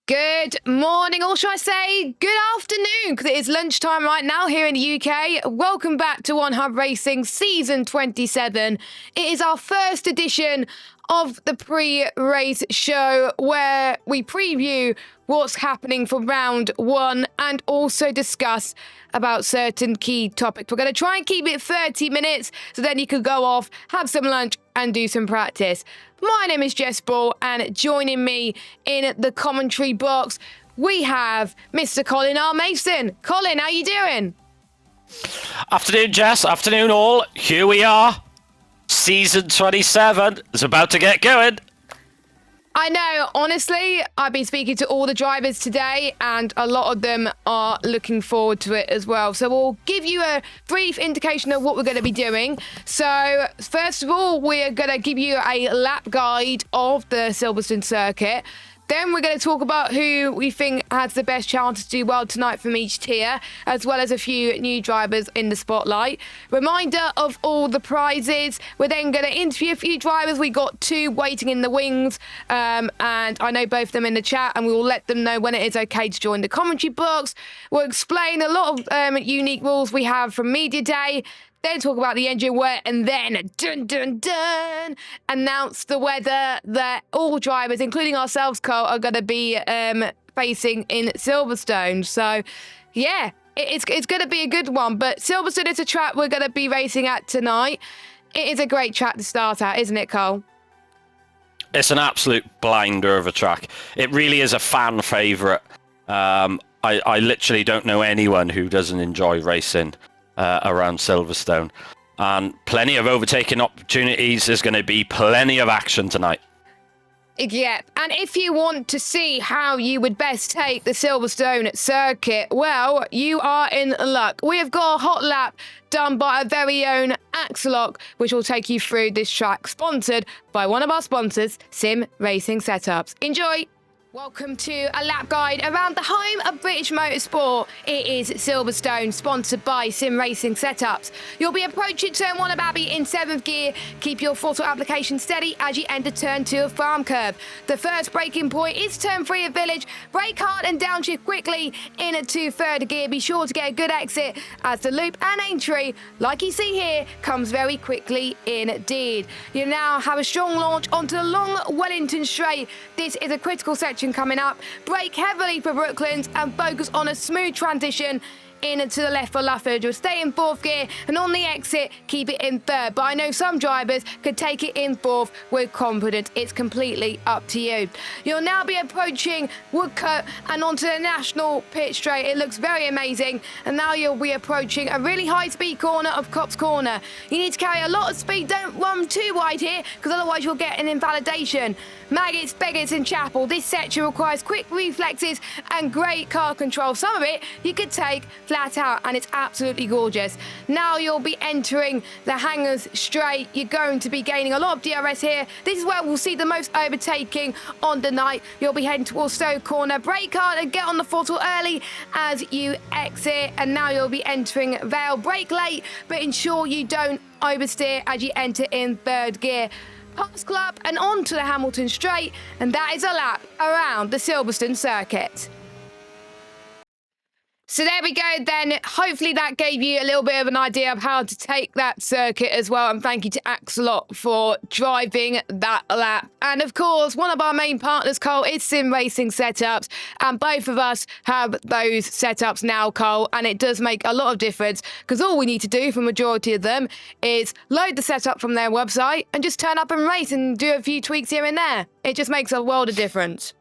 Good morning, or should I say good afternoon, because it is lunchtime right now here in the UK. Welcome back to One Hub Racing Season 27. It is our first edition of the pre-race show where we preview what's happening for round one and also discuss about certain key topics. We're going to try and keep it 30 minutes so then you can go off, have some lunch and do some practice. My name is Jess Ball, and joining me in the commentary box, we have Mr. Colin R. Mason. Colin, how you doing? Afternoon, Jess. Afternoon, all. Here we are. Season 27 is about to get going. I know, honestly, I've been speaking to all the drivers today and a lot of them are looking forward to it as well. So we'll give you a brief indication of what we're going to be doing. So first of all, we're going to give you a lap guide of the Silverstone circuit. Then we're going to talk about who we think has the best chance to do well tonight from each tier, as well as a few new drivers in the spotlight. Reminder of all the prizes. We're then going to interview a few drivers. We got two waiting in the wings, and I know both of them in the chat, and we will let them know when it is okay to join the commentary box. We'll explain a lot of unique rules we have from Media Day. Then talk about the engine wear, and then, dun, dun, dun, announce the weather that all drivers, including ourselves, Cole, are going to be facing in Silverstone. So, yeah, it's going to be a good one. But Silverstone is a track we're going to be racing at tonight. It is a great track to start at, isn't it, Cole? It's an absolute blinder of a track. It really is a fan favourite. I literally don't know anyone who doesn't enjoy racing around Silverstone, and plenty of overtaking opportunities. There's going to be plenty of action tonight. Yeah, and if you want to see how you would best take the Silverstone circuit, well, you are in luck. We have got a hot lap done by our very own Axelock, which will take you through this track, sponsored by one of our sponsors, Sim Racing Setups. Enjoy! Welcome to a lap guide around the home of British Motorsport. It is Silverstone, sponsored by Sim Racing Setups. You'll be approaching turn 1 of Abbey in 7th gear. Keep your throttle application steady as you enter turn 2 of Farm Curve. The first braking point is turn 3 of Village. Brake hard and downshift quickly into 3rd gear. Be sure to get a good exit as the loop and entry, like you see here, comes very quickly indeed. You now have a strong launch onto the long Wellington straight. This is a critical section coming up. Brake heavily for Brooklands and focus on a smooth transition in to the left for Lufford. You'll stay in 4th gear, and on the exit, keep it in 3rd. But I know some drivers could take it in 4th with confidence. It's completely up to you. You'll now be approaching Woodcote and onto the National Pit Straight. It looks very amazing. And now you'll be approaching a really high-speed corner of Cops Corner. You need to carry a lot of speed. Don't run too wide here, because otherwise you'll get an invalidation. Maggots, Beggars and Chapel. This section requires quick reflexes and great car control. Some of it you could take flat out, and it's absolutely gorgeous. Now you'll be entering the Hangers Straight. You're going to be gaining a lot of DRS here. This is where we'll see the most overtaking on the night. You'll be heading towards Stoke Corner. Brake hard and get on the throttle early as you exit. And now you'll be entering Vale. Brake late, but ensure you don't oversteer as you enter in 3rd gear. Past Club and on to the Hamilton Straight, and that is a lap around the Silverstone circuit. So there we go then. Hopefully that gave you a little bit of an idea of how to take that circuit as well. And thank you to Axelock for driving that lap. And of course, one of our main partners, Cole, is Sim Racing Setups. And both of us have those setups now, Cole. And it does make a lot of difference, because all we need to do for majority of them is load the setup from their website and just turn up and race and do a few tweaks here and there. It just makes a world of difference.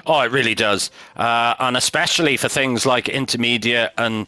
Oh, it really does. And especially for things like intermediate and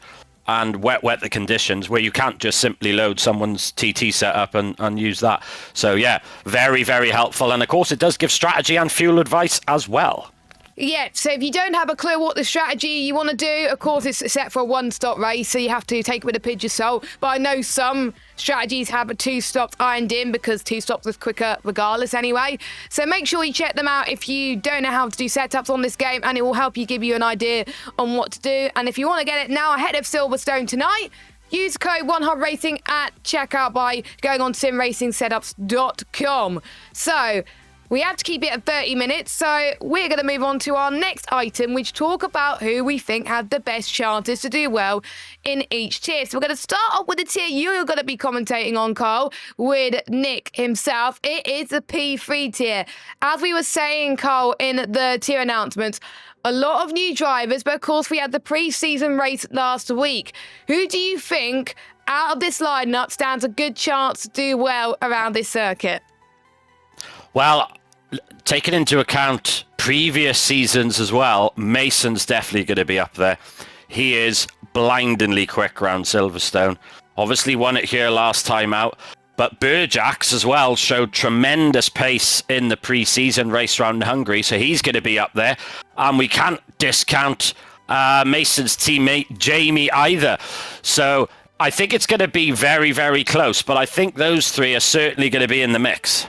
wet the conditions, where you can't just simply load someone's TT setup and use that. So yeah, very, very helpful. And of course, it does give strategy and fuel advice as well. Yeah, so if you don't have a clue what the strategy you want to do, of course it's set for a one-stop race, so you have to take it with a pinch of salt. But I know some strategies have a 2-stop ironed in, because 2 stops is quicker regardless anyway. So make sure you check them out if you don't know how to do setups on this game, and it will help you give you an idea on what to do. And if you want to get it now ahead of Silverstone tonight, use code OneHubRacing at checkout by going on simracingsetups.com. So We have to keep it at 30 minutes, so we're going to move on to our next item, which talk about who we think had the best chances to do well in each tier. So we're going to start off with the tier you're going to be commentating on, Carl, with Nick himself. It is the P3 tier. As we were saying, Carl, in the tier announcements, a lot of new drivers, but of course we had the pre-season race last week. Who do you think out of this lineup stands a good chance to do well around this circuit? Well, taking into account previous seasons as well, Mason's definitely going to be up there. He is blindingly quick around Silverstone. Obviously won it here last time out. But Burjax as well showed tremendous pace in the pre-season race around Hungary, so he's going to be up there. And we can't discount Mason's teammate Jamie either. So I think it's going to be very, very close. But I think those three are certainly going to be in the mix.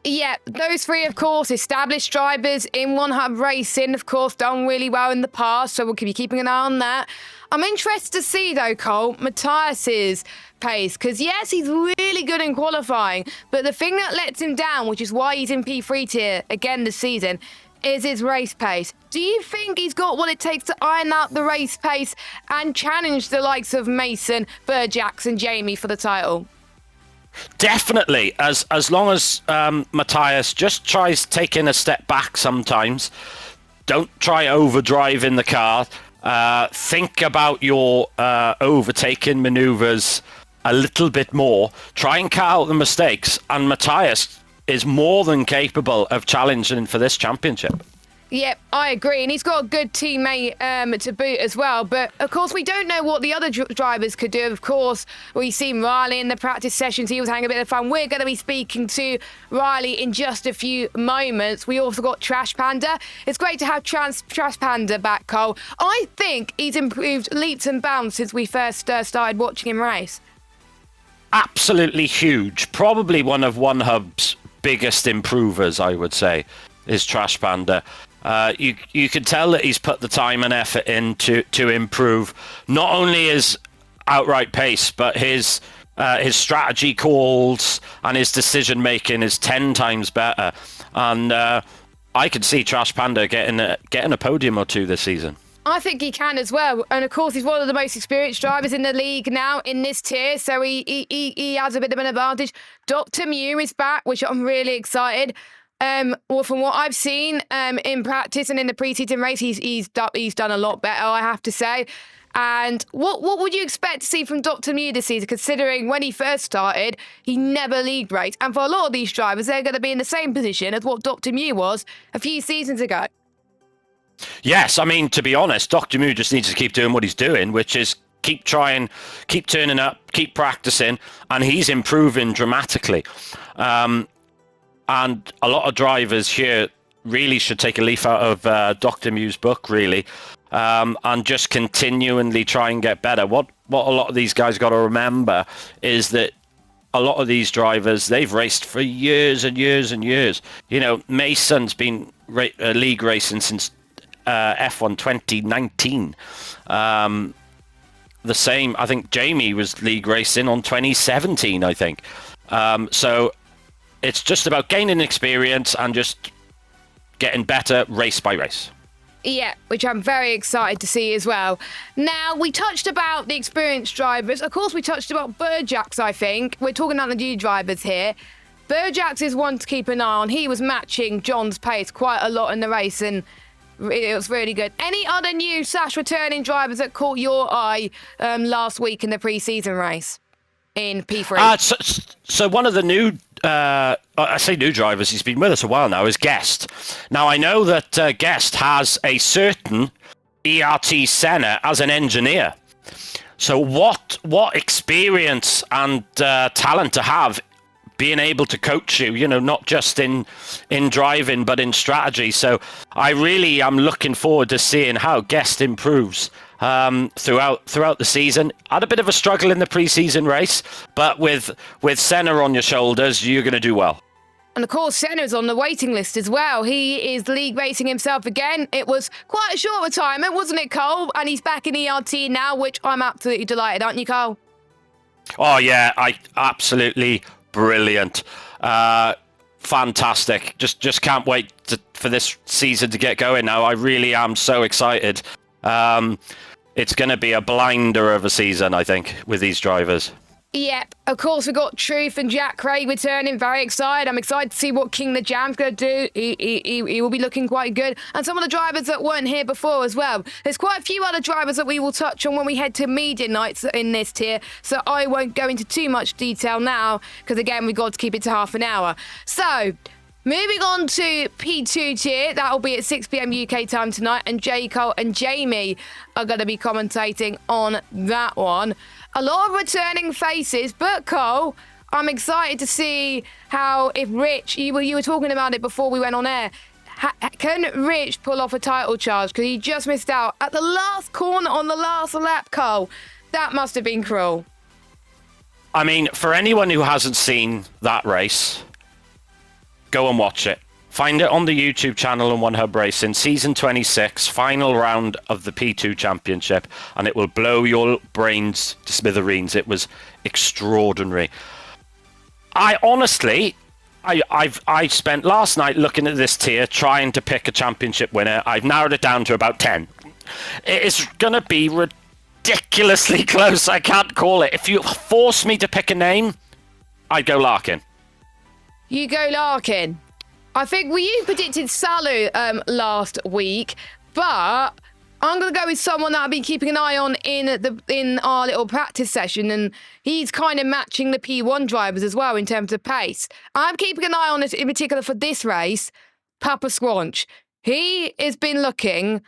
Yeah, those three, of course, established drivers in One Hub Racing, of course, done really well in the past, so we'll be keeping an eye on that. I'm interested to see, though, Cole, Matthias's pace, because, yes, he's really good in qualifying, but the thing that lets him down, which is why he's in P3 tier again this season, is his race pace. Do you think he's got what it takes to iron out the race pace and challenge the likes of Mason, Burjax and Jamie for the title? Definitely, as long as Matthias just tries taking a step back sometimes, don't try overdriving the car, think about your overtaking maneuvers a little bit more, try and cut out the mistakes, and Matthias is more than capable of challenging for this championship. Yep, I agree. And he's got a good teammate to boot as well. But, of course, we don't know what the other drivers could do. Of course, we've seen Riley in the practice sessions. He was having a bit of fun. We're going to be speaking to Riley in just a few moments. We also got Trash Panda. It's great to have Trash Panda back, Cole. I think he's improved leaps and bounds since we first started watching him race. Absolutely huge. Probably one of One Hub's biggest improvers, I would say, is Trash Panda. You can tell that he's put the time and effort in to improve not only his outright pace, but his strategy calls and his decision making is 10 times better. And I could see Trash Panda getting a podium or two this season. I think he can as well. And, of course, he's one of the most experienced drivers in the league now in this tier, so he has a bit of an advantage. Dr. Mew is back, which I'm really excited. Well, from what I've seen in practice and in the pre-season race, he's done a lot better, I have to say. And what would you expect to see from Dr. Mew this season, considering when he first started, he never league raced? And for a lot of these drivers, they're going to be in the same position as what Dr. Mew was a few seasons ago. Yes, I mean, to be honest, Dr. Mew just needs to keep doing what he's doing, which is keep trying, keep turning up, keep practicing, and he's improving dramatically. And a lot of drivers here really should take a leaf out of Dr. Mew's book, really, and just continually try and get better. What a lot of these guys got to remember is that a lot of these drivers, they've raced for years and years and years. You know, Mason's been league racing since F1 2019. The same, I think Jamie was league racing on 2017, I think. So it's just about gaining experience and just getting better race by race. Yeah, which I'm very excited to see as well. Now, we touched about the experienced drivers. Of course, we touched about Burjax, I think. We're talking about the new drivers here. Burjax is one to keep an eye on. He was matching John's pace quite a lot in the race, and it was really good. Any other new / returning drivers that caught your eye last week in the pre-season race in P3? So one of the new, I say new drivers, he's been with us a while now, is Guest. Now, I know that Guest has a certain ERT Senna as an engineer. So what experience and talent to have being able to coach you, you know, not just in driving, but in strategy. So I really am looking forward to seeing how Guest improves throughout the season. Had a bit of a struggle in the pre-season race, but with Senna on your shoulders, you're going to do well. And of course, Senna's on the waiting list as well. He is league racing himself again. It was quite a short retirement, wasn't it, Cole? And he's back in ERT now, which I'm absolutely delighted, aren't you, Cole? Oh, yeah, absolutely brilliant. fantastic. Just can't wait for this season to get going now. I really am so excited. It's going to be a blinder of a season, I think, with these drivers. Yep, of course we've got Truth and Jack Craig returning. Very excited. I'm excited to see what King the Jam's going to do. He will be looking quite good. And some of the drivers that weren't here before as well. There's quite a few other drivers that we will touch on when we head to media nights in this tier. So I won't go into too much detail now because, again, we've got to keep it to half an hour. So moving on to P2 tier, that will be at 6 p.m. UK time tonight, and J. Cole and Jamie are going to be commentating on that one. A lot of returning faces, but Cole, I'm excited to see how, if Rich, you were talking about it before we went on air, can Rich pull off a title charge? Because he just missed out at the last corner on the last lap, Cole. That must have been cruel. I mean, for anyone who hasn't seen that race, go and watch it. Find it on the YouTube channel on One Hub Racing, season 26, final round of the P2 Championship, and it will blow your brains to smithereens. It was extraordinary. I honestly, I spent last night looking at this tier, trying to pick a championship winner. I've narrowed it down to about 10. It's going to be ridiculously close. I can't call it. If you force me to pick a name, I'd go Larkin. You go Larkin. I think you predicted Salu last week, but I'm going to go with someone that I've been keeping an eye on in our little practice session, and he's kind of matching the P1 drivers as well in terms of pace. I'm keeping an eye on it in particular for this race, Papa Squanch. He has been looking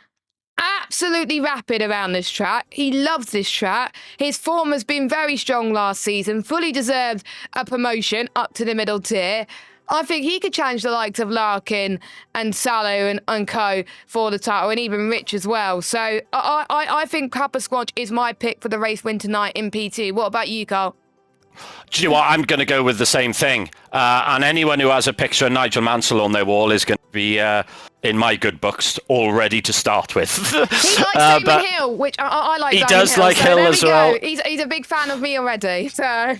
absolutely rapid around this track. He loves this track. His form has been very strong last season, fully deserved a promotion up to the middle tier. I think he could challenge the likes of Larkin and Salu and co for the title, and even Rich as well. So I think Papa Squanch is my pick for the race win tonight in P2. What about you, Carl? Do you know what? I'm going to go with the same thing. And anyone who has a picture of Nigel Mansell on their wall is going to be in my good books all ready to start with. He likes Damon Hill, which I like. He Damon does Hill, like so Hill there as we go. well. He's a big fan of me already. So.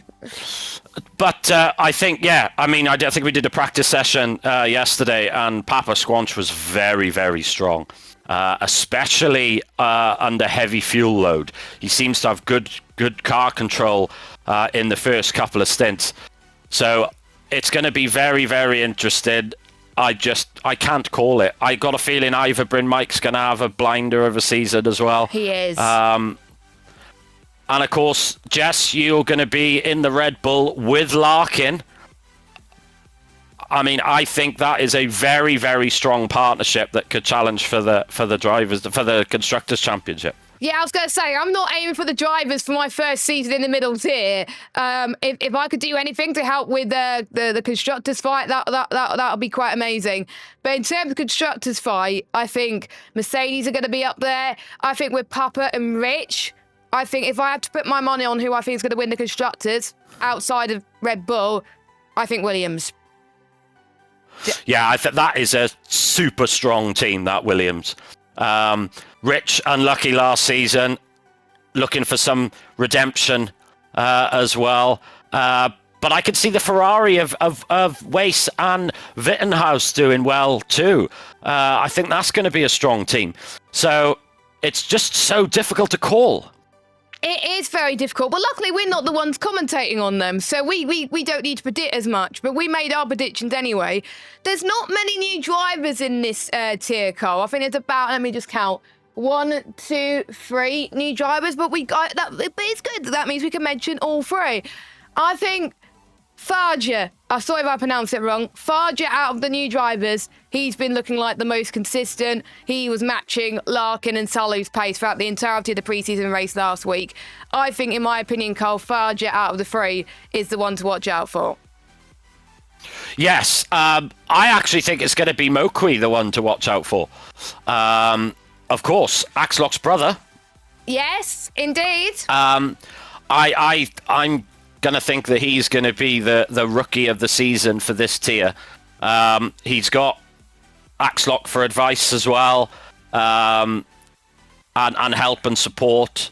But I think, I think we did a practice session yesterday, and Papa Squanch was very, very strong, especially under heavy fuel load. He seems to have good car control in the first couple of stints. So it's going to be very, very interesting. I can't call it. I got a feeling either Bryn Mike's going to have a blinder of a season as well. He is. And of course, Jess, you're going to be in the Red Bull with Larkin. I mean, I think that is a very, very strong partnership that could challenge for the drivers, for the Constructors' Championship. Yeah, I was going to say, I'm not aiming for the drivers for my first season in the middle tier. If I could do anything to help with the Constructors fight, that would be quite amazing. But in terms of Constructors fight, I think Mercedes are going to be up there. I think with Papa and Rich, I think if I had to put my money on who I think is going to win the Constructors outside of Red Bull, I think Williams. Yeah, I think that is a super strong team, that Williams. Rich, unlucky last season, looking for some redemption as well. But I could see the Ferrari of Weiss and Wittenhouse doing well too. I think that's going to be a strong team. So it's just so difficult to call. It is very difficult, but luckily we're not the ones commentating on them, so we don't need to predict as much, but we made our predictions anyway. There's not many new drivers in this tier, Cole. I think it's about, let me just count, 1, 2, 3 new drivers, but we got that. But it's good. That means we can mention all 3. I think Farger, I'm sorry if I pronounced it wrong. Farger, out of the new drivers, he's been looking like the most consistent. He was matching Larkin and Salu's pace throughout the entirety of the preseason race last week. I think, in my opinion, Cole, Farger, out of the 3, is the one to watch out for. Yes, I actually think it's going to be Moqui, the one to watch out for. Of course, Axlock's brother. Yes, indeed. I'm going to think that he's going to be the rookie of the season for this tier. He's got Axlock for advice as well, and help and support.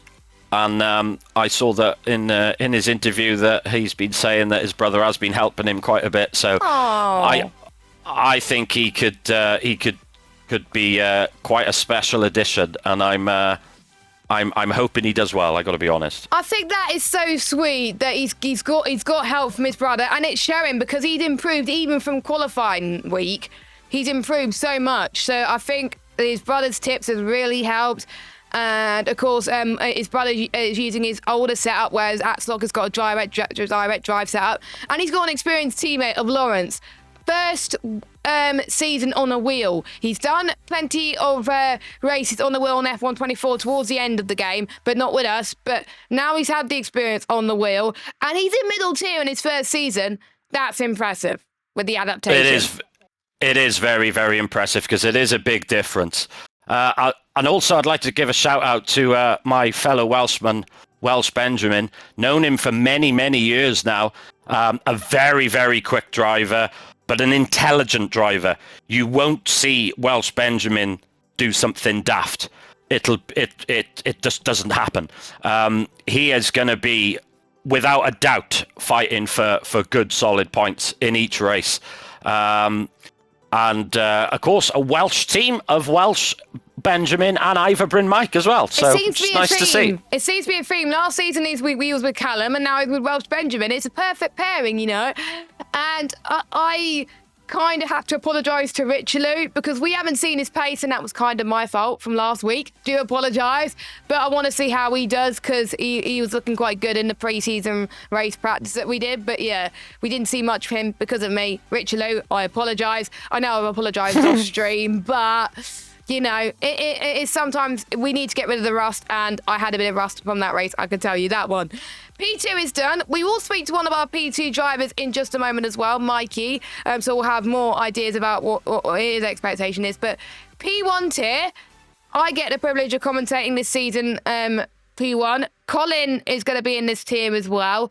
and I saw that in his interview that he's been saying that his brother has been helping him quite a bit. So I think he could be quite a special addition, and I'm hoping he does well. I got to be honest. I think that is so sweet that he's got help from his brother, and it's showing because he'd improved even from qualifying week. He's improved so much. So I think his brother's tips has really helped. And of course, his brother is using his older setup, whereas Axlock has got a direct drive setup, and he's got an experienced teammate of Lawrence. First season on a wheel. He's done plenty of races on the wheel on F124 towards the end of the game, but not with us. But now he's had the experience on the wheel, and he's in middle tier in his first season. That's impressive with the adaptation. It is very, very impressive because it is a big difference. And also, I'd like to give a shout out to my fellow Welshman, Welsh Benjamin. Known him for many, many years now. A very, very quick driver, but an intelligent driver. You won't see Welsh Benjamin do something daft. It just doesn't happen. He is going to be, without a doubt, fighting for good, solid points in each race. And of course, a Welsh team of Welsh Benjamin and Ivor Bryn Mike as well. So it's nice to see. It seems to be a theme. Last season we was with Callum, and now he's with Welsh Benjamin. It's a perfect pairing, you know. And I kind of have to apologise to Richelieu because we haven't seen his pace, and that was kind of my fault from last week. Do apologise, but I want to see how he does because he was looking quite good in the pre-season race practice that we did. But yeah, we didn't see much of him because of me. Richelieu, I apologise. I know I've apologised off stream, but you know, it is sometimes we need to get rid of the rust, and I had a bit of rust from that race, I can tell you that one. P2 is done. We will speak to one of our P2 drivers in just a moment as well, Mikey, so we'll have more ideas about what his expectation is. But P1 tier, I get the privilege of commentating this season, P1. Colin is going to be in this tier as well.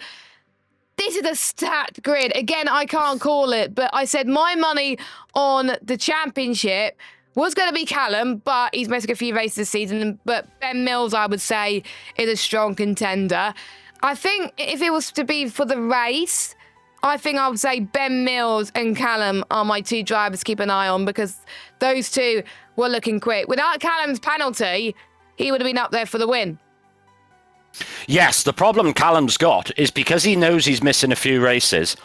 This is a stat grid. Again, I can't call it, but I said my money on the championship was going to be Callum, but he's missing a few races this season. But Ben Mills, I would say, is a strong contender. I think if it was to be for the race, I think I would say Ben Mills and Callum are my two drivers to keep an eye on because those two were looking quick. Without Callum's penalty, he would have been up there for the win. Yes, the problem Callum's got is because he knows he's missing a few races,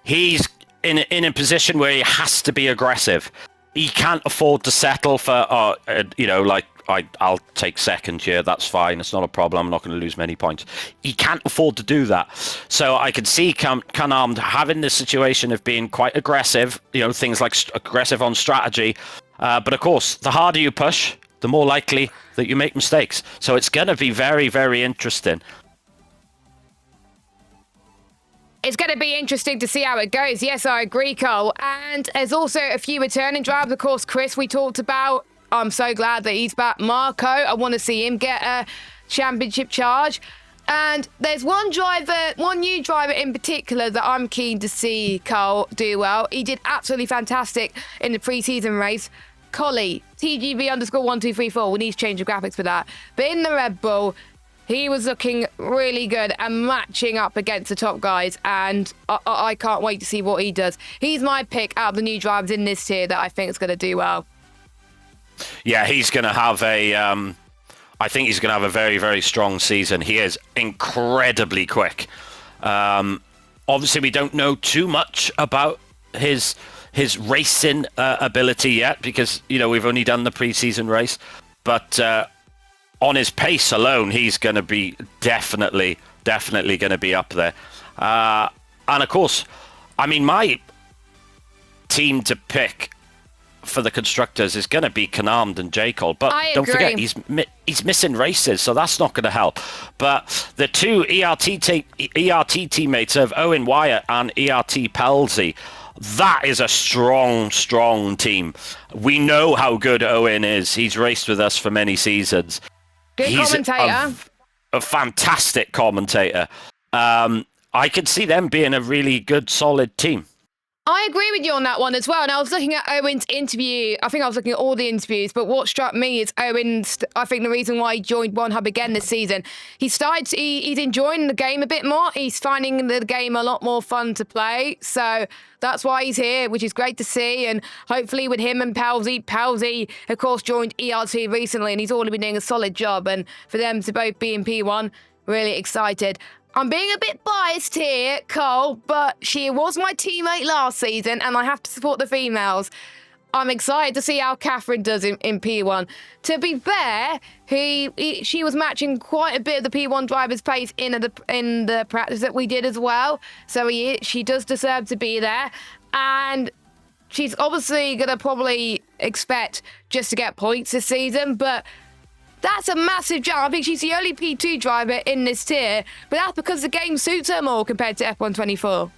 he's in a position where he has to be aggressive. He can't afford to settle for, I'll take second here. That's fine. It's not a problem. I'm not going to lose many points. He can't afford to do that. So I could see Canarm having this situation of being quite aggressive, things like aggressive on strategy. But of course, the harder you push, the more likely that you make mistakes. So it's going to be very, very interesting. It's going to be interesting to see how it goes. Yes, I agree, Cole. And there's also a few returning drivers. Of course, Chris, we talked about. I'm so glad that he's back. Marco, I want to see him get a championship charge. And there's one new driver in particular that I'm keen to see Cole do well. He did absolutely fantastic in the pre-season race. Collie, TGV_1234. We need to change the graphics for that. But in the Red Bull, he was looking really good and matching up against the top guys, and I can't wait to see what he does. He's my pick out of the new drivers in this tier that I think is going to do well. Yeah, he's going to have I think he's going to have a very, very strong season. He is incredibly quick. Obviously, we don't know too much about his racing ability yet because, we've only done the pre-season race, but on his pace alone, he's going to be definitely going to be up there. And of course, my team to pick for the constructors is going to be Canarmed and J. Cole. But don't forget, he's missing races, so that's not going to help. But the two ERT teammates of Owen Wyatt and ERT Pelzy, that is a strong, strong team. We know how good Owen is. He's raced with us for many seasons. Good commentator. A fantastic commentator. I could see them being a really good, solid team. I agree with you on that one as well. And I was looking at Owen's interview. I think I was looking at all the interviews, but what struck me is Owen's, I think the reason why he joined One Hub again this season, he's enjoying the game a bit more. He's finding the game a lot more fun to play. So that's why he's here, which is great to see. And hopefully with him and Palsy, of course, joined ERT recently, and he's already been doing a solid job. And for them to both be in P1, really excited. I'm being a bit biased here, Cole, but she was my teammate last season, and I have to support the females. I'm excited to see how Catherine does in P1. To be fair, she was matching quite a bit of the P1 driver's pace in the practice that we did as well. So she does deserve to be there, and she's obviously going to probably expect just to get points this season, but that's a massive jump. I think she's the only P2 driver in this tier, but that's because the game suits her more compared to F124.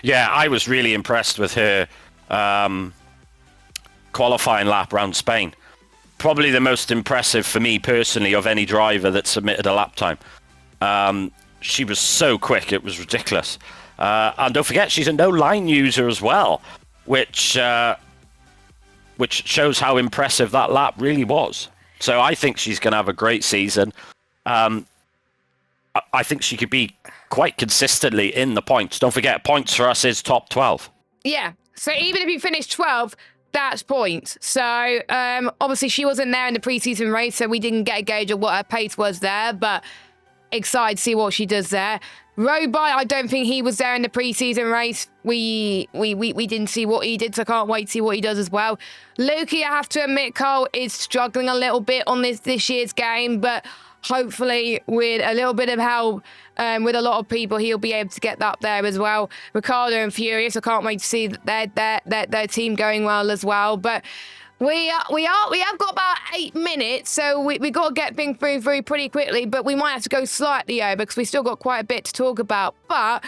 Yeah, I was really impressed with her qualifying lap around Spain. Probably the most impressive for me personally of any driver that submitted a lap time. She was so quick, it was ridiculous. And don't forget, she's a no-line user as well, which shows how impressive that lap really was. So I think she's going to have a great season. I think she could be quite consistently in the points. Don't forget, points for us is top 12. Yeah, so even if you finish 12th, that's points. So obviously she wasn't there in the preseason race, so we didn't get a gauge of what her pace was there, but excited to see what she does there. Roby, I don't think he was there in the preseason race. We didn't see what he did, so I can't wait to see what he does as well. Lukey, I have to admit, Cole, is struggling a little bit on this year's game, but hopefully with a little bit of help with a lot of people, he'll be able to get that there as well. Ricardo and Furious, I can't wait to see their team going well as well. But we have got about 8 minutes, so we got to get things through pretty quickly, but we might have to go slightly over because we still got quite a bit to talk about. But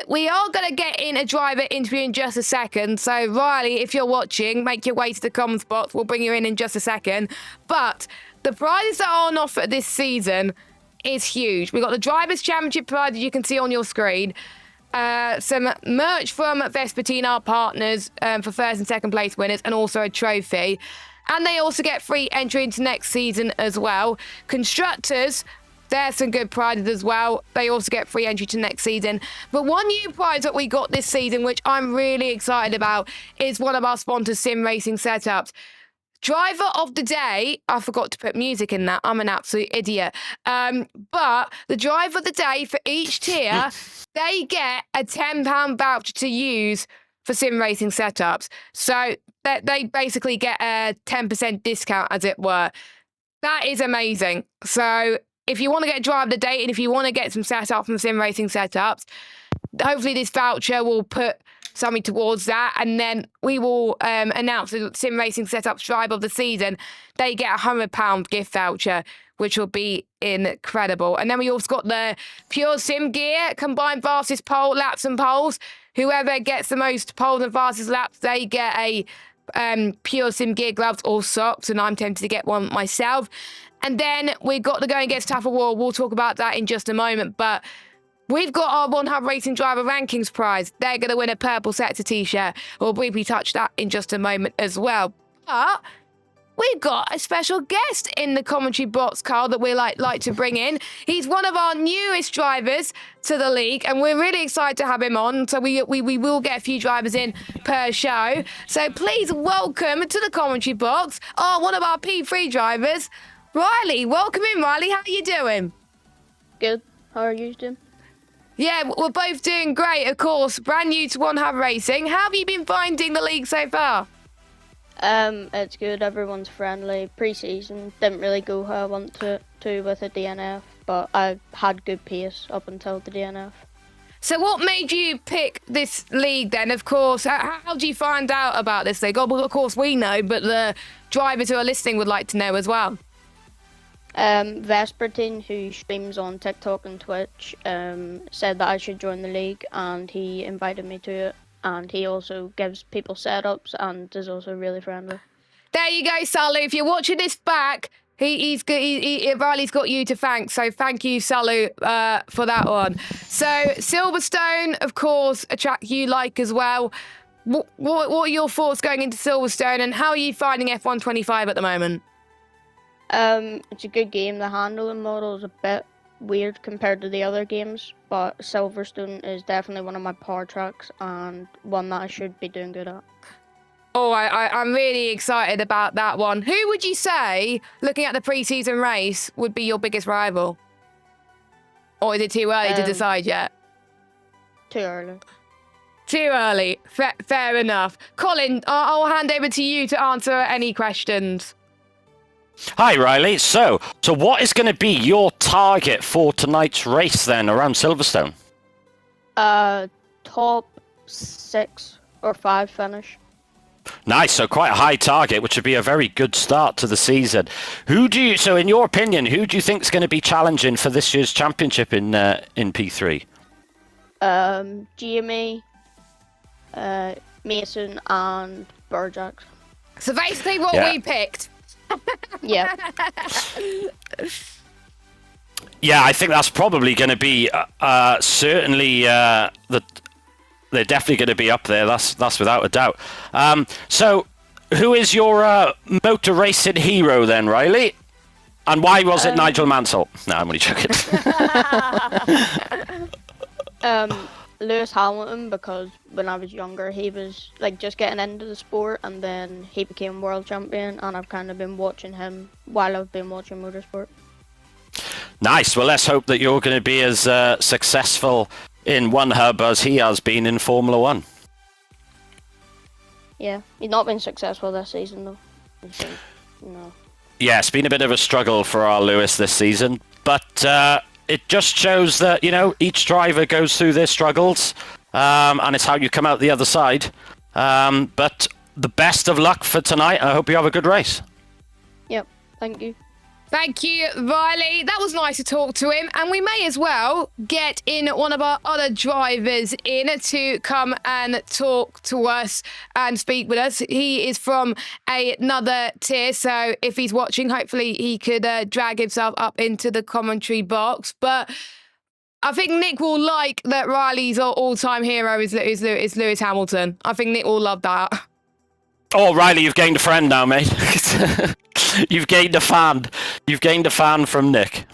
we are going to get in a driver interview in just a second. So Riley, if you're watching, make your way to the comms box. We'll bring you in just a second. But the prizes that are on offer this season is huge. We've got the Drivers' Championship prize that you can see on your screen. Some merch from Vespertine, our partners, for first and second place winners, and also a trophy. And they also get free entry into next season as well. Constructors, there's some good prizes as well. They also get free entry to next season. But one new prize that we got this season, which I'm really excited about, is one of our sponsors, Sim Racing Setups. Driver of the day, I forgot to put music in that. I'm an absolute idiot. But the driver of the day for each tier, they get a £10 voucher to use for sim racing setups. So they basically get a 10% discount, as it were. That is amazing. So if you want to get driver of the day and if you want to get some setup from sim racing setups, hopefully this voucher will put something towards that, and then we will announce the Sim Racing Setups Driver of the season. They get a £100 gift voucher, which will be incredible. And then we also got the Pure Sim Gear, combined fastest pole, laps and poles. Whoever gets the most poles and fastest laps, they get a Pure Sim Gear gloves or socks, and I'm tempted to get one myself. And then we've got the Going Against Tougher War. We'll talk about that in just a moment, but we've got our One Hub Racing Driver Rankings prize. They're going to win a purple Sector t-shirt. We'll briefly touch that in just a moment as well. But we've got a special guest in the commentary box, Carl, that we like to bring in. He's one of our newest drivers to the league, and we're really excited to have him on. So we will get a few drivers in per show. So please welcome to the commentary box one of our P3 drivers, Riley. Welcome in, Riley. How are you doing? Good. How are you doing? Yeah, we're both doing great, of course. Brand new to One Hub Racing. How have you been finding the league so far? It's good. Everyone's friendly. Pre-season didn't really go how I want to with the DNF, but I had good pace up until the DNF. So what made you pick this league then? Of course, how did you find out about this league? Well, of course we know, but the drivers who are listening would like to know as well. Vespertine, who streams on TikTok and Twitch, said that I should join the league, and he invited me to it. And he also gives people setups and is also really friendly. There you go, Salu. If you're watching this back, Riley's got you to thank, so thank you, Salu, for that one. So Silverstone, of course, a track you like as well. What are your thoughts going into Silverstone, and how are you finding F125 at the moment? It's a good game. The handling model is a bit weird compared to the other games, but Silverstone is definitely one of my power tracks and one that I should be doing good at. Oh, I'm really excited about that one. Who would you say, looking at the pre-season race, would be your biggest rival? Or is it too early to decide yet? Too early. Too early. Fair enough. Colin, I'll hand over to you to answer any questions. Hi, Riley. So what is going to be your target for tonight's race then around Silverstone? Top 6 or 5 finish. Nice. So quite a high target, which would be a very good start to the season. So in your opinion, who do you think is going to be challenging for this year's championship in P3? Jamie, Mason, and Burjack. So basically what we picked. Yeah. Yeah, I think that's probably going to be certainly they're definitely going to be up there. That's without a doubt. So, who is your motor racing hero then, Riley? And why was it Nigel Mansell? No, I'm only joking. Lewis Hamilton, because when I was younger, he was like just getting into the sport, and then he became world champion, and I've kind of been watching him while I've been watching motorsport. Nice. Well, let's hope that you're going to be as successful in One Hub as he has been in Formula One. Yeah, he's not been successful this season though. No. Yeah, it's been a bit of a struggle for our Lewis this season, but it just shows that, each driver goes through their struggles, and it's how you come out the other side. But the best of luck for tonight. I hope you have a good race. Yep, thank you. Thank you, Riley. That was nice to talk to him. And we may as well get in one of our other drivers in to come and talk to us and speak with us. He is from another tier, so if he's watching, hopefully he could drag himself up into the commentary box. But I think Nick will like that Riley's all-time hero is Lewis Hamilton. I think Nick will love that. Oh, Riley, you've gained a friend now, mate. You've gained a fan. You've gained a fan from Nick.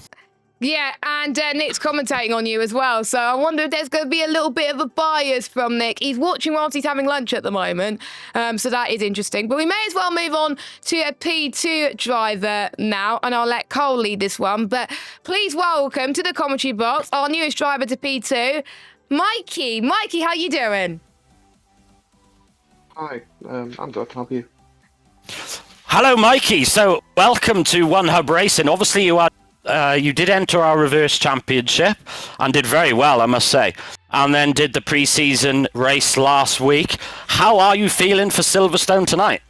Yeah, and Nick's commentating on you as well, so I wonder if there's going to be a little bit of a bias from Nick. He's watching whilst he's having lunch at the moment, so that is interesting. But we may as well move on to a P2 driver now, and I'll let Cole lead this one. But please welcome to the commentary box our newest driver to P2, Mikey. Mikey, how you doing? Hi, I'm good. How are you? Hello, Mikey. So, welcome to One Hub Racing. Obviously, you did enter our reverse championship and did very well, I must say. And then did the pre-season race last week. How are you feeling for Silverstone tonight?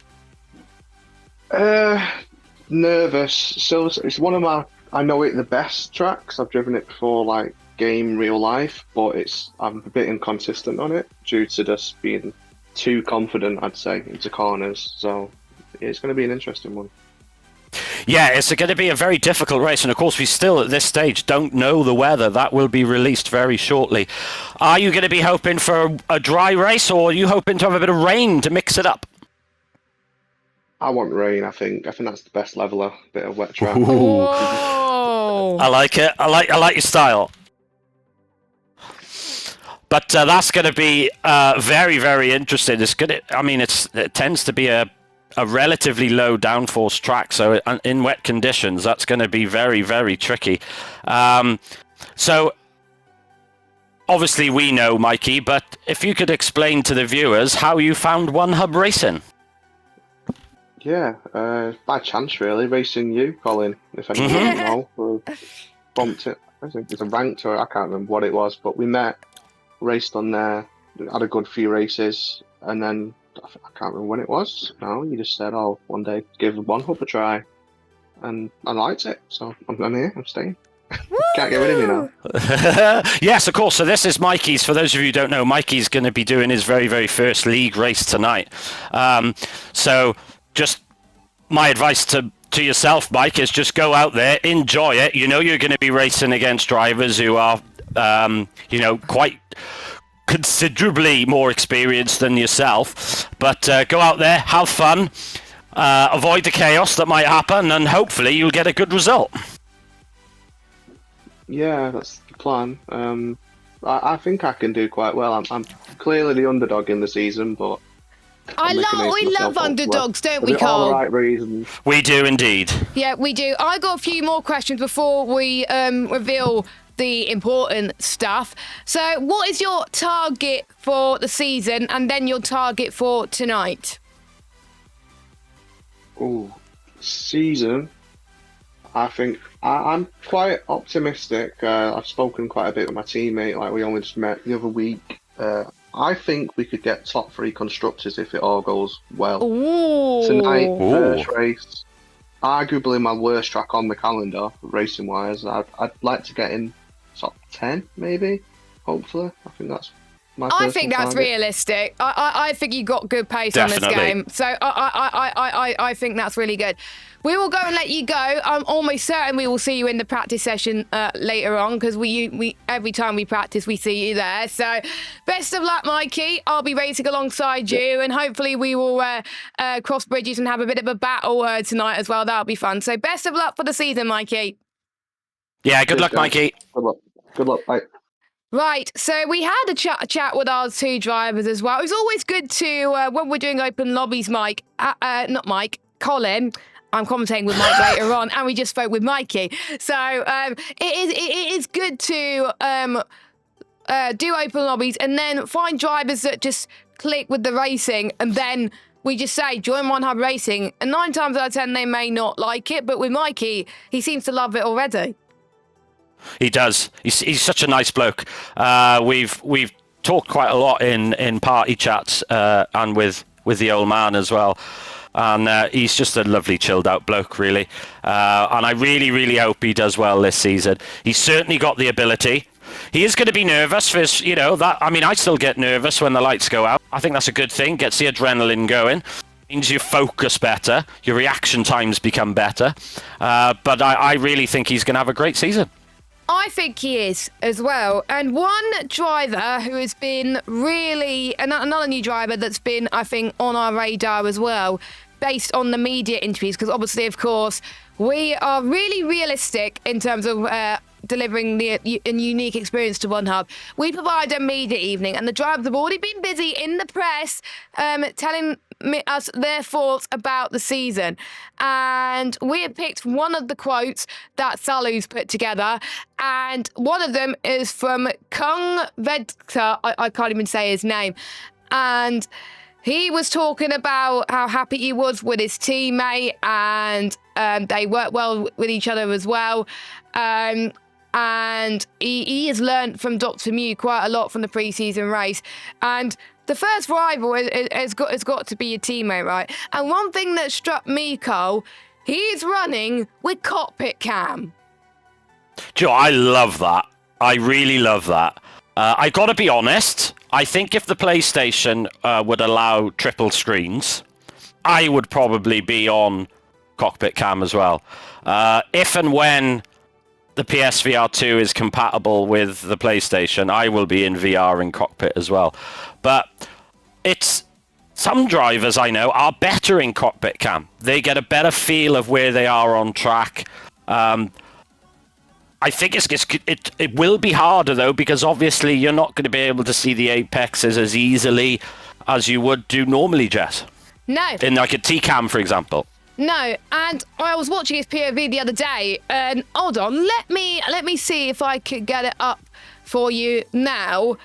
Nervous. It's one of I know it the best tracks. I've driven it before, like game, real life, but I'm a bit inconsistent on it due to just being too confident, I'd say, into corners. So it's going to be an interesting one. Yeah, it's going to be a very difficult race, and of course we still at this stage don't know the weather. That will be released very shortly. Are you going to be hoping for a dry race, or are you hoping to have a bit of rain to mix it up? I want rain. I think that's the best leveler. Bit of wet track. Whoa. I like it. I like your style. But that's going to be very, very interesting. It tends to be a relatively low downforce track, so in wet conditions, that's going to be very, very tricky. So, obviously we know, Mikey, but if you could explain to the viewers how you found One Hub Racing. Yeah, by chance, really, racing you, Colin, if anyone doesn't know. We bumped it. I think it's a ranked, or I can't remember what it was, but we met, raced on there, had a good few races, and then I can't remember when it was. No, you just said, "Oh, one day give One Hub a try," and I liked it. So I'm here. I'm staying. Can't get rid of me now. Yes, of course. So this is Mikey's. For those of you who don't know, Mikey's going to be doing his very, very first league race tonight. So just my advice to to yourself, Mike, is just go out there, enjoy it. You know you're going to be racing against drivers who are, quite considerably more experienced than yourself. But go out there, have fun, avoid the chaos that might happen, and hopefully you'll get a good result. Yeah, that's the plan. I think I can do quite well. I'm clearly the underdog in the season, but we love underdogs, don't we, for all Carl? the right reasons. We do indeed. Yeah, we do. I got a few more questions before we reveal the important stuff. So, what is your target for the season, and then your target for tonight? Oh, season. I think I'm quite optimistic. I've spoken quite a bit with my teammate. Like, we only just met the other week. I think we could get top 3 constructors if it all goes well. Ooh. Tonight, first race, arguably my worst track on the calendar, racing wise. I'd like to get in top 10, maybe. Hopefully, I think that's my. I think that's realistic. I think you got good pace Definitely. on this game, so I think that's really good. We will go and let you go. I'm almost certain we will see you in the practice session later on, because we every time we practice we see you there. So best of luck, Mikey. I'll be racing alongside you, and hopefully we will cross bridges and have a bit of a battle tonight as well. That'll be fun. So best of luck for the season, Mikey. Yeah, good luck, Mikey. Good luck. Good luck. Bye. Right, so we had a chat with our 2 drivers as well. It's always good to, when we're doing open lobbies, Colin. I'm commentating with Mike later on, and we just spoke with Mikey. So it is good to do open lobbies and then find drivers that just click with the racing, and then we just say, join One Hub Racing. And 9 times out of 10, they may not like it, but with Mikey, he seems to love it already. He does. He's such a nice bloke. We've talked quite a lot in party chats and with the old man as well. And he's just a lovely, chilled out bloke, really. And I really, really hope he does well this season. He's certainly got the ability. He is going to be nervous for his, I still get nervous when the lights go out. I think that's a good thing. Gets the adrenaline going. Means you focus better. Your reaction times become better. But I really think he's going to have a great season. I think he is as well. And one driver who has been really, another new driver that's been, I think, on our radar as well, based on the media interviews, because obviously, of course, we are really realistic in terms of delivering a unique experience to One Hub. We provide a media evening, and the drivers have already been busy in the press telling us their thoughts about the season. And we have picked one of the quotes that Salu's put together, and one of them is from Kung Vedka. I can't even say his name. And he was talking about how happy he was with his teammate, and they work well with each other as well. And he has learned from Dr. Mew quite a lot from the pre-season race. And the first rival has got to be your teammate, right? And one thing that struck me, Cole, he's running with cockpit cam. Joe, I love that. I really love that. I got to be honest. I think if the PlayStation would allow triple screens, I would probably be on cockpit cam as well. If and when the PSVR 2 is compatible with the PlayStation, I will be in VR in cockpit as well. But some drivers I know are better in cockpit cam. They get a better feel of where they are on track. I think it will be harder though, because obviously you're not going to be able to see the apexes as easily as you would do normally, Jess. No. In like a T-cam, for example. No, and I was watching his POV the other day, and hold on, let me see if I could get it up for you now.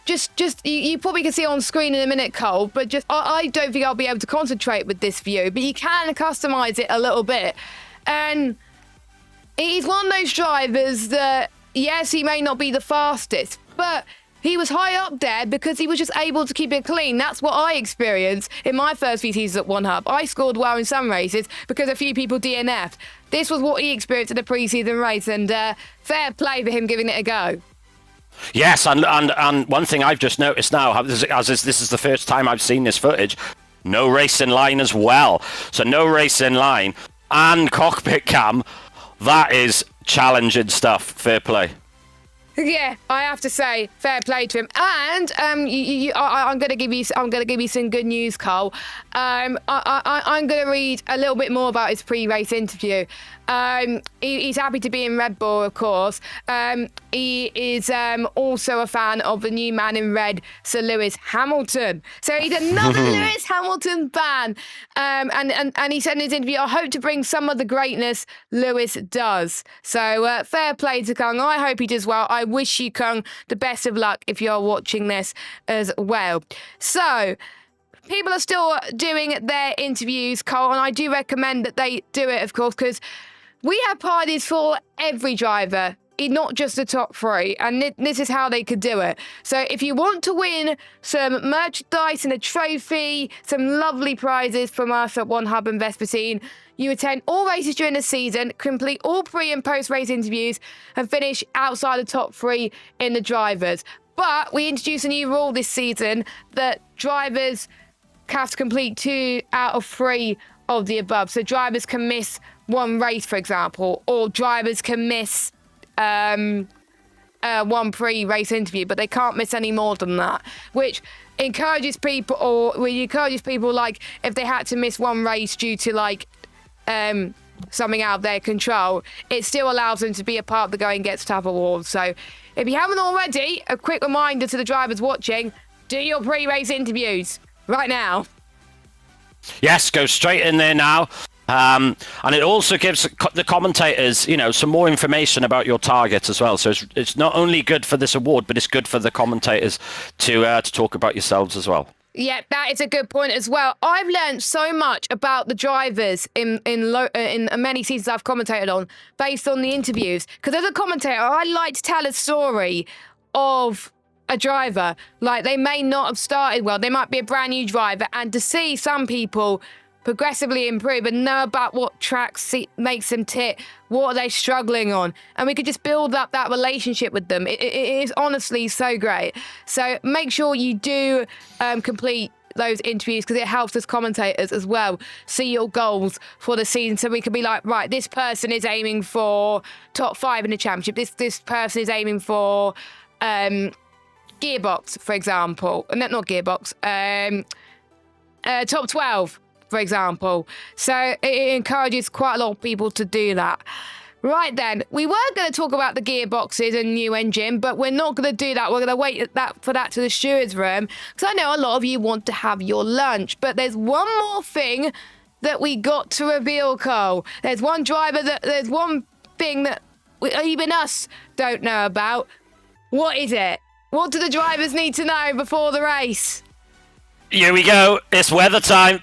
Just you probably can see it on screen in a minute, Cole, but I don't think I'll be able to concentrate with this view, but you can customize it a little bit. And he's one of those drivers that, yes, he may not be the fastest, but he was high up there because he was just able to keep it clean. That's what I experienced in my first few seasons at One Hub. I scored well in some races because a few people DNF'd. This was what he experienced in a pre-season race, and fair play for him giving it a go. Yes, and one thing I've just noticed now, this is the first time I've seen this footage, no race in line as well. So no race in line. and cockpit cam. That is challenging stuff. Fair play. Yeah, I have to say, fair play to him. And I'm going to give you some good news, Cole. I'm going to read a little bit more about his pre-race interview. He's happy to be in Red Bull, of course. He is also a fan of the new man in red, Sir Lewis Hamilton. So he's another Lewis Hamilton fan. And he said in his interview, I hope to bring some of the greatness Lewis does. So fair play to Kung. I hope he does well. I wish you, Kung, the best of luck if you're watching this as well. So people are still doing their interviews, Cole, and I do recommend that they do it, of course, because we have parties for every driver, not just the top three, and this is how they could do it. So if you want to win some merchandise and a trophy, some lovely prizes from us at One Hub and Vespertine, you attend all races during the season, complete all pre- and post-race interviews, and finish outside the top three in the drivers. But we introduced a new rule this season that drivers have to complete 2 out of 3 of the above. So drivers can miss one race, for example, or drivers can miss one pre-race interview, but they can't miss any more than that, which encourages people, like if they had to miss one race due to like something out of their control, it still allows them to be a part of the Going Gets Tough awards. So if you haven't already, a quick reminder to the drivers watching, do your pre-race interviews right now. Yes, go straight in there now. And it also gives the commentators, some more information about your targets as well. So it's not only good for this award, but it's good for the commentators to talk about yourselves as well. Yeah, that is a good point as well. I've learned so much about the drivers in many seasons I've commentated on based on the interviews. Because as a commentator, I like to tell a story of a driver. Like, they may not have started well. They might be a brand new driver. And to see some people progressively improve and know about what tracks makes them tick, what are they struggling on, and we could just build up that relationship with them. It is honestly so great. So make sure you do complete those interviews, because it helps us commentators as well see your goals for the season, so we can be like, right, this person is aiming for top 5 in the championship, this person is aiming for gearbox, for example, not gearbox, top 12, for example. So it encourages quite a lot of people to do that. Right then, we were going to talk about the gearboxes and new engine, but we're not going to do that. We're going to wait for that to the steward's room, because I know a lot of you want to have your lunch. But there's one more thing that we got to reveal, Cole. There's one thing that even us don't know about. What is it? What do the drivers need to know before the race? Here we go. It's weather time.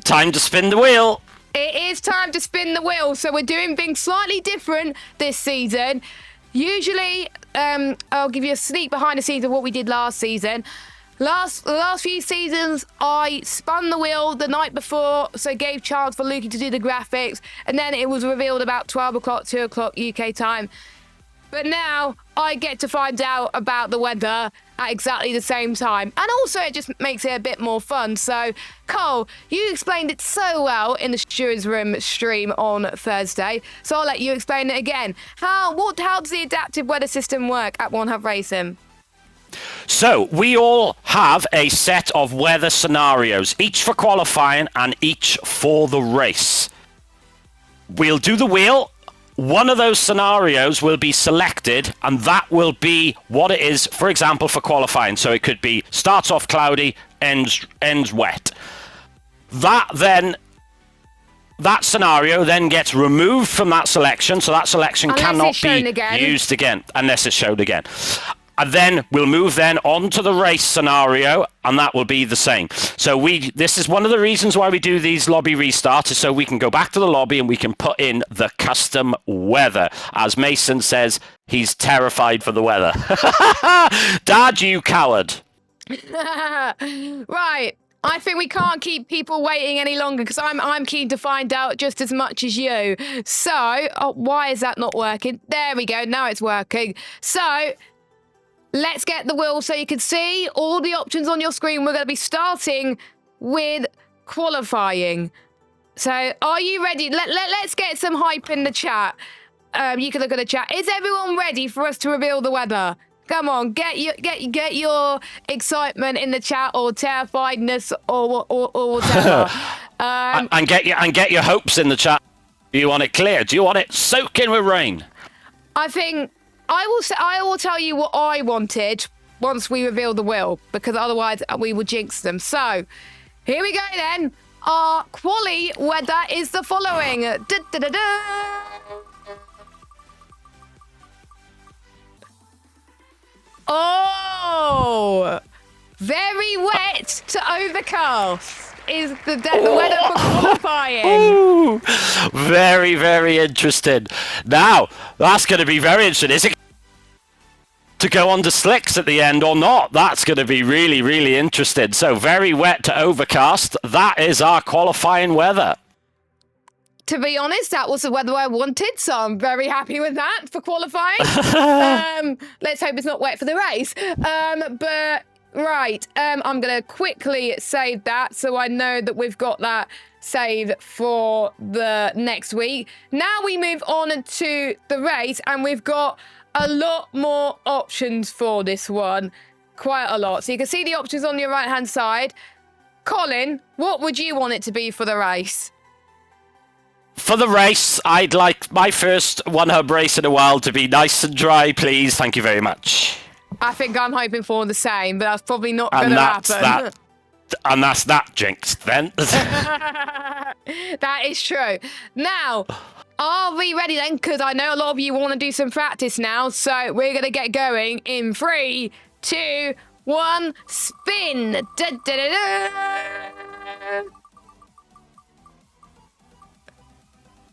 Time to spin the wheel. It is time to spin the wheel. So we're doing things slightly different this season. Usually, I'll give you a sneak behind the scenes of what we did last season. The last few seasons, I spun the wheel the night before, so gave chance for Lukey to do the graphics, and then it was revealed about 12 o'clock, 2 o'clock UK time. But now I get to find out about the weather at exactly the same time. And also it just makes it a bit more fun. So, Cole, you explained it so well in the Steward's Room stream on Thursday. So I'll let you explain it again. How does the adaptive weather system work at One Hub Racing? So we all have a set of weather scenarios, each for qualifying and each for the race. We'll do the wheel. One of those scenarios will be selected, and that will be what it is, for example, for qualifying. So it could be starts off cloudy, ends wet. That scenario then gets removed from that selection, so that selection cannot be used again unless it's shown again. And then we'll move then on to the race scenario, and that will be the same. So this is one of the reasons why we do these lobby restarts, is so we can go back to the lobby and we can put in the custom weather. As Mason says, he's terrified for the weather. Dad, you coward. Right. I think we can't keep people waiting any longer, because I'm keen to find out just as much as you. So, why is that not working? There we go. Now it's working. So, let's get the wheel so you can see all the options on your screen. We're going to be starting with qualifying. So, are you ready? Let's get some hype in the chat. You can look at the chat. Is everyone ready for us to reveal the weather? Come on, get your excitement in the chat, or terrifiedness, or whatever. And get your hopes in the chat. Do you want it clear? Do you want it soaking with rain? I think I will tell you what I wanted once we reveal the will, because otherwise we will jinx them. So, here we go then. Our quali weather is the following. Oh, very wet to overcast is the weather for qualifying. Ooh, very, very interesting. Now, that's going to be very interesting. Is it to go on to slicks at the end or not? That's going to be really, really interesting. So very wet to overcast. That is our qualifying weather. To be honest, that was the weather I wanted, so I'm very happy with that for qualifying. Let's hope it's not wet for the race. But right, I'm going to quickly save that so I know that we've got that saved for the next week. Now we move on to the race, and we've got a lot more options for this one. Quite a lot. So you can see the options on your right-hand side. Colin, what would you want it to be for the race? For the race, I'd like my first one-hub race in a while to be nice and dry, please. Thank you very much. I think I'm hoping for the same, but that's probably not going to happen. And that's that jinxed then. That is true. Now, are we ready then? Because I know a lot of you want to do some practice now, so we're going to get going in 3, 2, 1, spin. Da, da, da, da.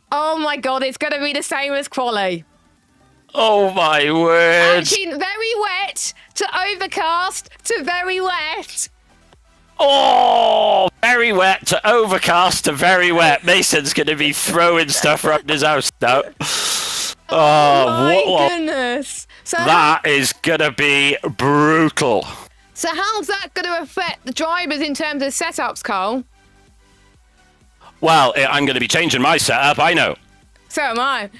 Oh my god, it's going to be the same as quali. Oh my word. Actually, very wet to overcast to very wet. Oh, very wet to overcast to very wet. Mason's going to be throwing stuff around his house now. Oh my goodness. So that is going to be brutal. So how's that going to affect the drivers in terms of setups, Carl? Well, I'm going to be changing my setup, I know. So am I.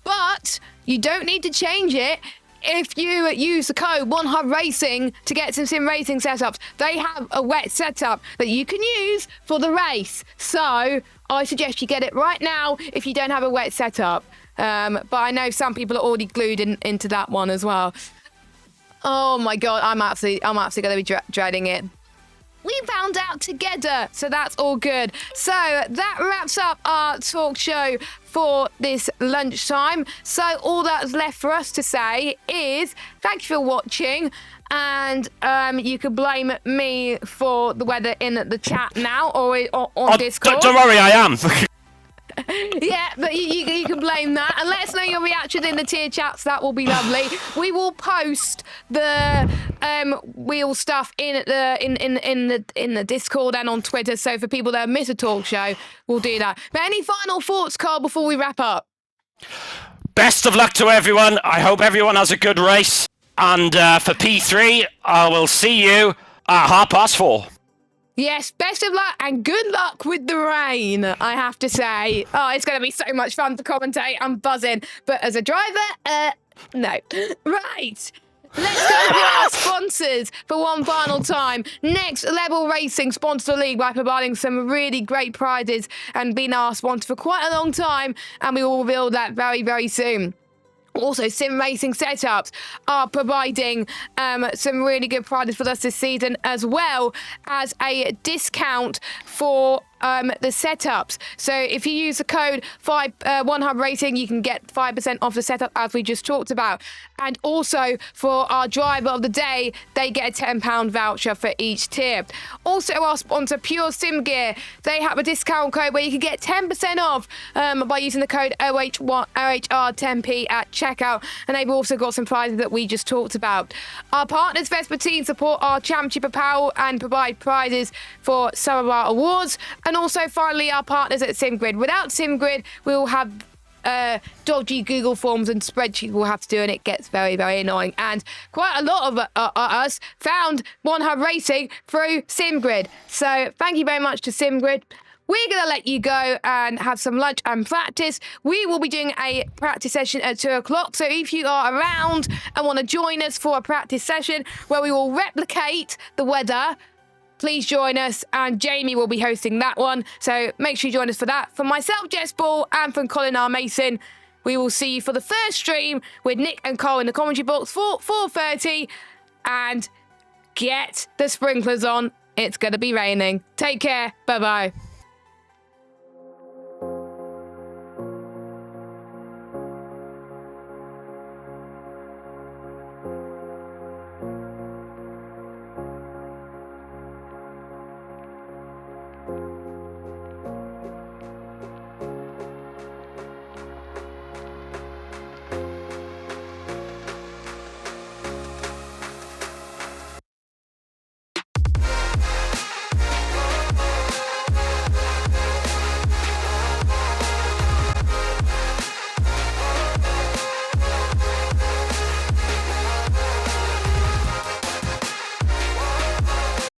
But you don't need to change it if you use the code OneHubRacing to get some sim racing setups. They have a wet setup that you can use for the race. So I suggest you get it right now if you don't have a wet setup. But I know some people are already glued into that one as well. Oh my god, I'm absolutely going to be dreading it. We found out together, so that's all good. So that wraps up our talk show for this lunchtime. So all that's left for us to say is thank you for watching, and you can blame me for the weather in the chat now or on Discord. Don't worry, I am. Yeah, but you can blame that, and let us know your reaction in the tier chats. That will be lovely. We will post the wheel stuff in the Discord and on Twitter. So for people that have missed a talk show, we'll do that. But any final thoughts, Carl, before we wrap up? Best of luck to everyone. I hope everyone has a good race. And for P3, I will see you at 4:30. Yes, best of luck and good luck with the rain, I have to say. Oh, it's going to be so much fun to commentate. I'm buzzing. But as a driver, no. Right. Let's go with our sponsors for one final time. Next Level Racing sponsor the league by providing some really great prizes and been our sponsor for quite a long time. And we will reveal that very, very soon. Also, Sim Racing Setups are providing some really good prizes for us this season, as well as a discount for the setups. So if you use the code 1HubRacing, you can get 5% off the setup, as we just talked about. And also for our driver of the day, they get a £10 voucher for each tier. Also, our sponsor Pure Sim Gear, they have a discount code where you can get 10% off by using the code OHR10P at checkout. And they've also got some prizes that we just talked about. Our partners Vespa Team support our championship apparel and provide prizes for some of our awards. And also, finally, our partners at SimGrid. Without SimGrid, we will have dodgy Google Forms and spreadsheets we'll have to do, and it gets very, very annoying. And quite a lot of us found OneHubRacing through SimGrid. So thank you very much to SimGrid. we're going to let you go and have some lunch and practice. We will be doing a practice session at 2 o'clock. So if you are around and want to join us for a practice session where we will replicate the weather, please join us, and Jamie will be hosting that one. So make sure you join us for that. From myself, Jess Ball, and from Colin R. Mason, we will see you for the first stream with Nick and Cole in the commentary box for 4:30. And get the sprinklers on. It's going to be raining. Take care. Bye-bye.